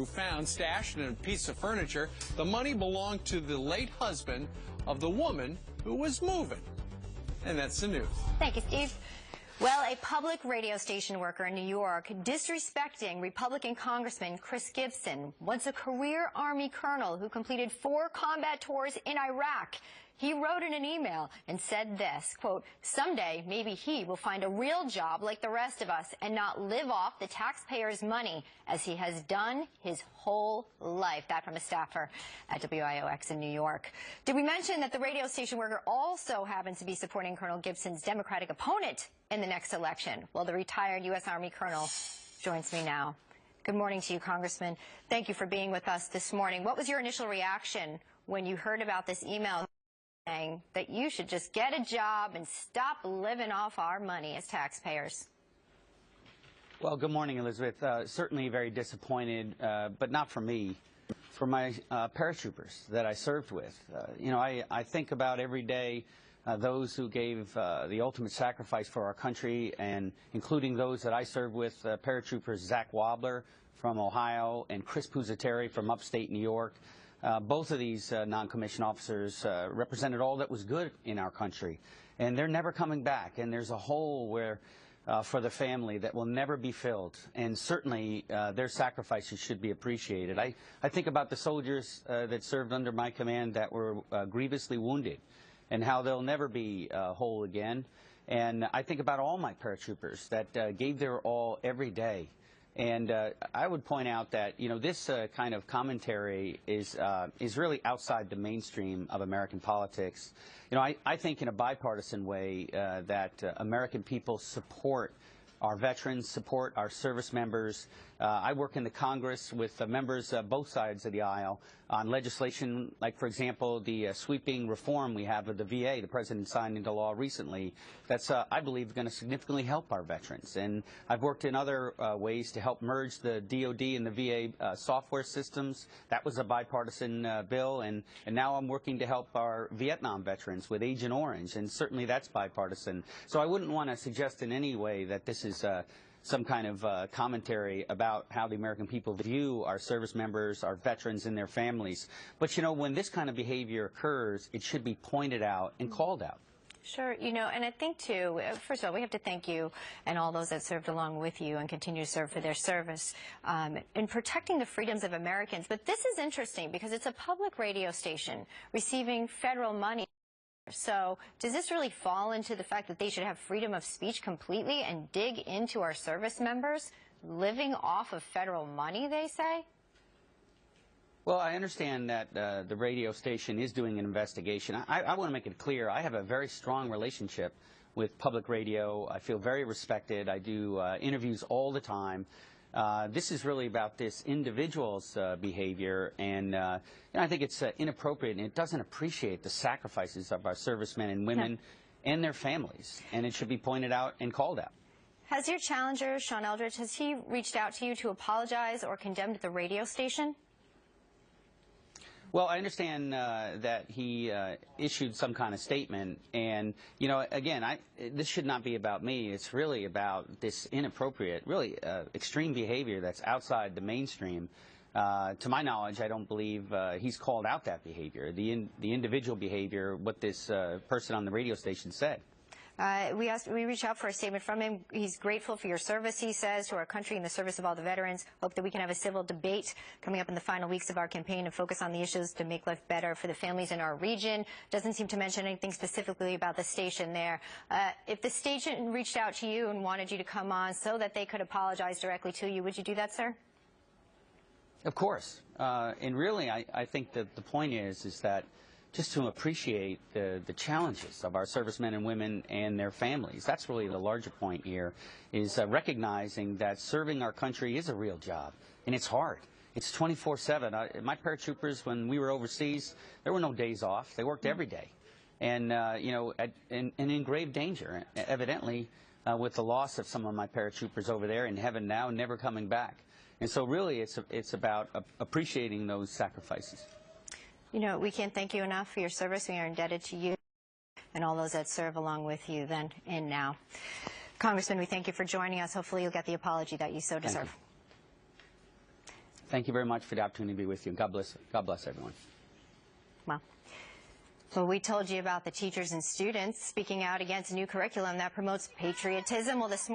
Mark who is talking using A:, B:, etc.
A: Found stashed in a piece of furniture. The money belonged to the late husband of the woman who was moving. And that's the news.
B: Thank you, Steve. Well, a public radio station worker in New York disrespecting Republican Congressman Chris Gibson, once a career Army colonel who completed 4 combat tours in Iraq. He wrote in an email and said this, quote, "Someday maybe he will find a real job like the rest of us and not live off the taxpayers' money as he has done his whole life." That from a staffer at WIOX in New York. Did we mention that the radio station worker also happens to be supporting Colonel Gibson's Democratic opponent in the next election? Well, the retired U.S. Army colonel joins me now. Good morning to you, Congressman. Thank you for being with us this morning. What was your initial reaction when you heard about this email saying that you should just get a job and stop living off our money as taxpayers?
C: Well, good morning, Elizabeth. Certainly very disappointed, but not for me, for my paratroopers that I served with. You know, I think about every day those who gave the ultimate sacrifice for our country, and including those that I served with, paratroopers Zach Wobbler from Ohio and Chris Pusateri from upstate New York. Both of these non-commissioned officers represented all that was good in our country, and they're never coming back. And there's a hole where, for the family that will never be filled, and certainly their sacrifices should be appreciated. I think about the soldiers that served under my command that were grievously wounded, and how they'll never be whole again. And I think about all my paratroopers that gave their all every day. And I would point out that, you know, this kind of commentary is really outside the mainstream of American politics. You know, I think in a bipartisan way that American people support our veterans, support our service members. I work in the Congress with members both sides of the aisle on legislation like, for example, the sweeping reform we have of the VA. The President signed into law recently. That's, I believe, going to significantly help our veterans. And I've worked in other ways to help merge the DOD and the VA software systems. That was a bipartisan bill. And now I'm working to help our Vietnam veterans with Agent Orange. And certainly that's bipartisan. So I wouldn't want to suggest in any way that this is some kind of commentary about how the American people view our service members, our veterans, and their families. But, you know, when this kind of behavior occurs, it should be pointed out and called out.
B: Sure. You know, and I think, too, first of all, we have to thank you and all those that served along with you and continue to serve for their service in protecting the freedoms of Americans. But this is interesting because it's a public radio station receiving federal money. So does this really fall into the fact that they should have freedom of speech completely and dig into our service members living off of federal money, they say?
C: Well, I understand that the radio station is doing an investigation. I want to make it clear, I have a very strong relationship with public radio. I feel very respected. I do interviews all the time. This is really about this individual's behavior, and you know, I think it's inappropriate, and it doesn't appreciate the sacrifices of our servicemen and women and their families, and it should be pointed out and called out.
B: Has your challenger, Sean Eldridge, has he reached out to you to apologize or condemned the radio station?
C: Well, I understand that he issued some kind of statement, and, you know, again, this should not be about me. It's really about this inappropriate, really extreme behavior that's outside the mainstream. To my knowledge, I don't believe he's called out that behavior, the individual behavior, what this person on the radio station said.
B: We reached out for a statement from him. He's grateful for your service, he says, to our country in the service of all the veterans. Hope that we can have a civil debate coming up in the final weeks of our campaign and focus on the issues to make life better for the families in our region. Doesn't seem to mention anything specifically about the station there. If the station reached out to you and wanted you to come on so that they could apologize directly to you, would you do that, sir?
C: Of course. And really, I think that the point is that just to appreciate the challenges of our servicemen and women and their families. That's really the larger point here, is recognizing that serving our country is a real job, and it's hard. It's 24/7. My paratroopers, when we were overseas, there were no days off. They worked every day, and you know, and in grave danger, evidently, with the loss of some of my paratroopers over there in heaven now and never coming back. And so really, it's about appreciating those sacrifices.
B: You know, we can't thank you enough for your service. We are indebted to you and all those that serve along with you then and now. Congressman, we thank you for joining us. Hopefully you'll get the apology that you so deserve.
C: thank you very much for the opportunity to be with you. God bless everyone.
B: Well, so we told you about the teachers and students speaking out against a new curriculum that promotes patriotism. Well, this morning